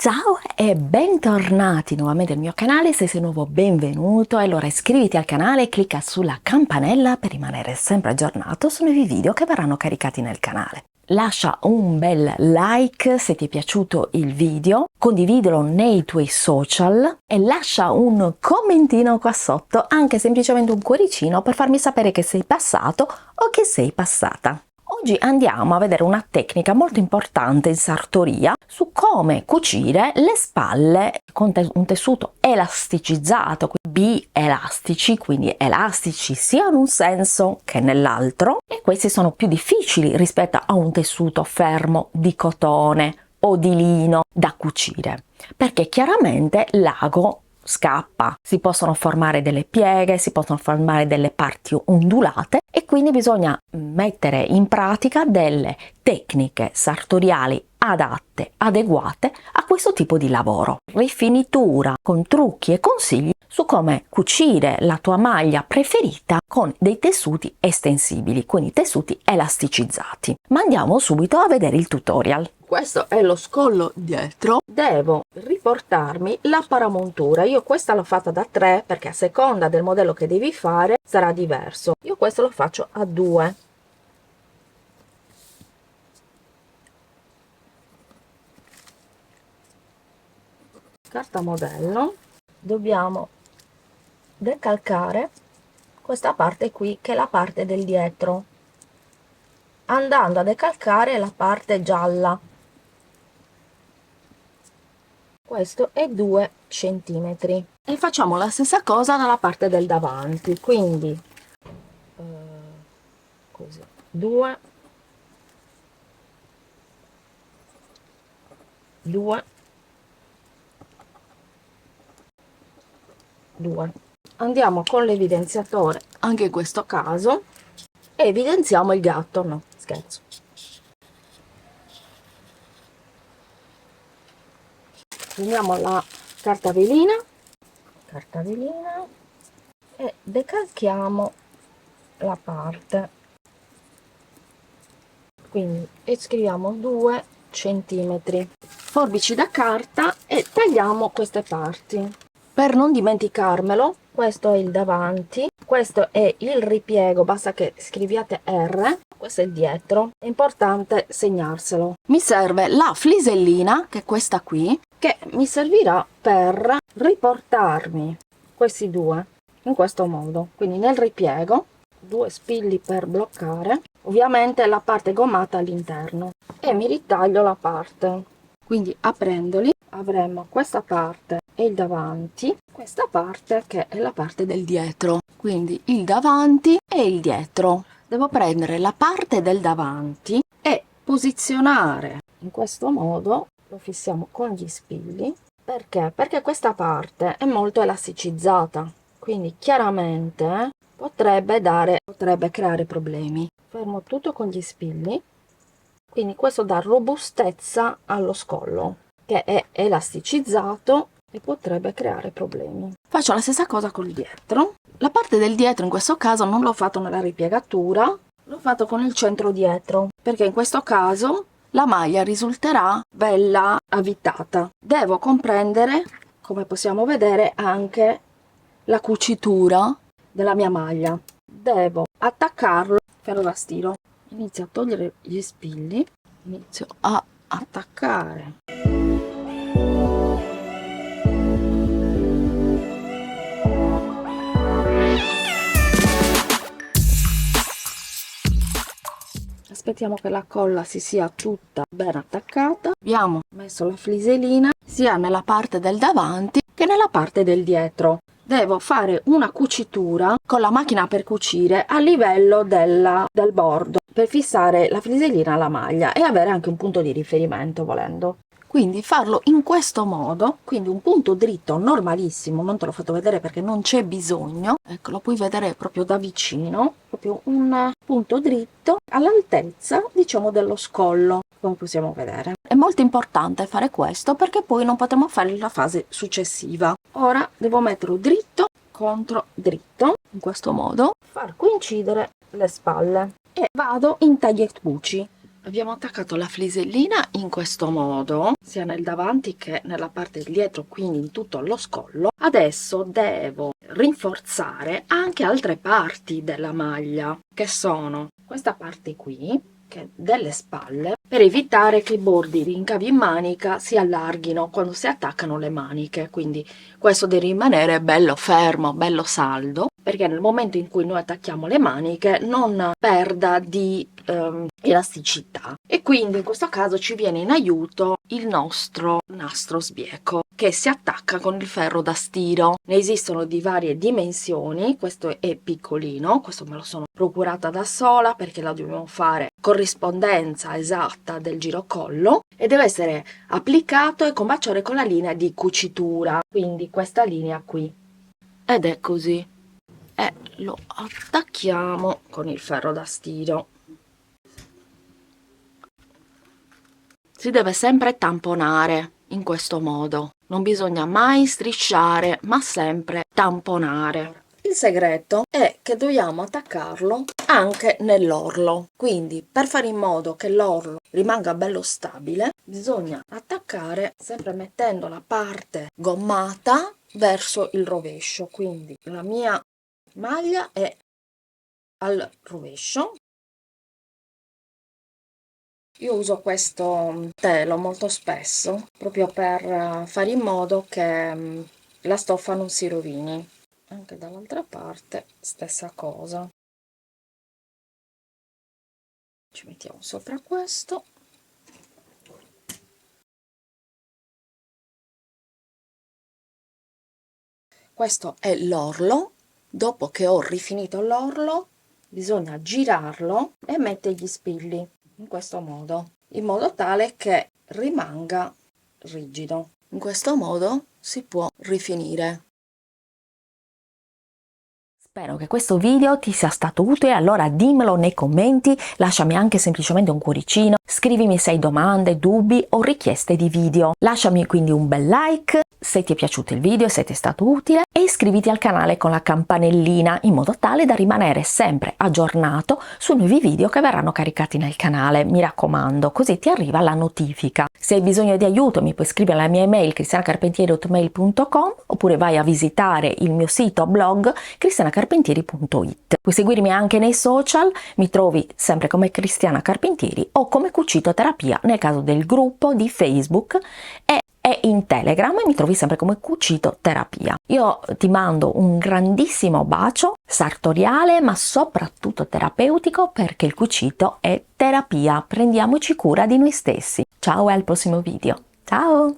Ciao e bentornati nuovamente al mio canale. Se sei nuovo, benvenuto. Allora iscriviti al canale e clicca sulla campanella per rimanere sempre aggiornato sui nuovi video che verranno caricati nel canale. Lascia un bel like se ti è piaciuto il video, condividilo nei tuoi social e lascia un commentino qua sotto, anche semplicemente un cuoricino per farmi sapere che sei passato o che sei passata. Oggi andiamo a vedere una tecnica molto importante in sartoria su come cucire le spalle con un tessuto elasticizzato, bi-elastici, quindi elastici sia in un senso che nell'altro, e questi sono più difficili rispetto a un tessuto fermo di cotone o di lino da cucire, perché chiaramente l'ago scappa, si possono formare delle pieghe, si possono formare delle parti ondulate e quindi bisogna mettere in pratica delle tecniche sartoriali adatte, adeguate a questo tipo di lavoro. Rifinitura con trucchi e consigli su come cucire la tua maglia preferita con dei tessuti estensibili, quindi tessuti elasticizzati. Ma andiamo subito a vedere il tutorial. Questo è lo scollo dietro, devo riportarmi la paramontura. Io questa l'ho fatta da 3 perché a seconda del modello che devi fare sarà diverso. Io questo lo faccio a 2. Carta modello, dobbiamo decalcare questa parte qui che è la parte del dietro, andando a decalcare la parte gialla. Questo è 2 centimetri e facciamo la stessa cosa dalla parte del davanti, quindi così 2 2 2. Andiamo con l'evidenziatore anche in questo caso e evidenziamo il gatto. No, scherzo. Prendiamo la carta velina e decalchiamo la parte, quindi scriviamo 2 centimetri, forbici da carta, e tagliamo queste parti. Per non dimenticarmelo, questo è il davanti, questo è il ripiego, basta che scriviate R, questo è il dietro, è importante segnarselo. Mi serve la flisellina, che è questa qui, che mi servirà per riportarmi questi due in questo modo, quindi nel ripiego, 2 spilli per bloccare, ovviamente la parte gommata all'interno, e mi ritaglio la parte, quindi aprendoli avremo questa parte e il davanti, questa parte che è la parte del dietro, quindi il davanti e il dietro. Devo prendere la parte del davanti e posizionare in questo modo, lo fissiamo con gli spilli, perché questa parte è molto elasticizzata, quindi chiaramente potrebbe creare problemi. Fermo tutto con gli spilli, quindi questo dà robustezza allo scollo, che è elasticizzato e potrebbe creare problemi. Faccio la stessa cosa col dietro. La parte del dietro in questo caso non l'ho fatto nella ripiegatura, l'ho fatto con il centro dietro, perché in questo caso la maglia risulterà bella avvitata. Devo comprendere, come possiamo vedere, anche la cucitura della mia maglia. Devo attaccarlo, ferro da stiro. Inizio a togliere gli spilli, inizio a attaccare. Aspettiamo che la colla si sia tutta ben attaccata. Abbiamo messo la flisellina sia nella parte del davanti che nella parte del dietro. Devo fare una cucitura con la macchina per cucire a livello del bordo per fissare la flisellina alla maglia e avere anche un punto di riferimento volendo. Quindi farlo in questo modo, quindi un punto dritto normalissimo, non te l'ho fatto vedere perché non c'è bisogno, ecco, lo puoi vedere proprio da vicino, proprio un punto dritto all'altezza, diciamo, dello scollo, come possiamo vedere. È molto importante fare questo perché poi non potremo fare la fase successiva. Ora devo metterlo dritto contro dritto, in questo modo, far coincidere le spalle, e vado in tagliebuci. Abbiamo attaccato la flisellina in questo modo, sia nel davanti che nella parte del dietro, quindi in tutto lo scollo. Adesso devo rinforzare anche altre parti della maglia, che sono questa parte qui, che è delle spalle, per evitare che i bordi di incavi in manica si allarghino quando si attaccano le maniche. Quindi questo deve rimanere bello fermo, bello saldo, perché nel momento in cui noi attacchiamo le maniche non perda di elasticità. E quindi in questo caso ci viene in aiuto il nostro nastro sbieco, che si attacca con il ferro da stiro. Ne esistono di varie dimensioni, questo è piccolino, questo me lo sono procurata da sola perché la dobbiamo fare corrispondenza esatta del girocollo e deve essere applicato e combaciare con la linea di cucitura, quindi questa linea qui, ed è così, e lo attacchiamo con il ferro da stiro. Si deve sempre tamponare in questo modo, non bisogna mai strisciare, ma sempre tamponare. Il segreto è che dobbiamo attaccarlo anche nell'orlo, quindi per fare in modo che l'orlo rimanga bello stabile bisogna attaccare sempre mettendo la parte gommata verso il rovescio, quindi la mia maglia è al rovescio. Io uso questo telo molto spesso proprio per fare in modo che la stoffa non si rovini. Anche dall'altra parte stessa cosa. Ci mettiamo sopra questo. Questo è l'orlo. Dopo che ho rifinito l'orlo bisogna girarlo e mettere gli spilli in questo modo, in modo tale che rimanga rigido. In questo modo si può rifinire. Spero che questo video ti sia stato utile, allora dimmelo nei commenti, lasciami anche semplicemente un cuoricino, scrivimi se hai domande, dubbi o richieste di video. Lasciami quindi un bel like se ti è piaciuto il video, se ti è stato utile, e iscriviti al canale con la campanellina in modo tale da rimanere sempre aggiornato su nuovi video che verranno caricati nel canale. Mi raccomando, così ti arriva la notifica. Se hai bisogno di aiuto mi puoi scrivere alla mia email cristianacarpentieri@hotmail.com oppure vai a visitare il mio sito blog cristianacarpentieri.it. Puoi seguirmi anche nei social, mi trovi sempre come Cristiana Carpentieri o come Cucito Terapia nel caso del gruppo di Facebook e in Telegram mi trovi sempre come Cucito Terapia. Io ti mando un grandissimo bacio sartoriale ma soprattutto terapeutico, perché il cucito è terapia. Prendiamoci cura di noi stessi. Ciao e al prossimo video. Ciao!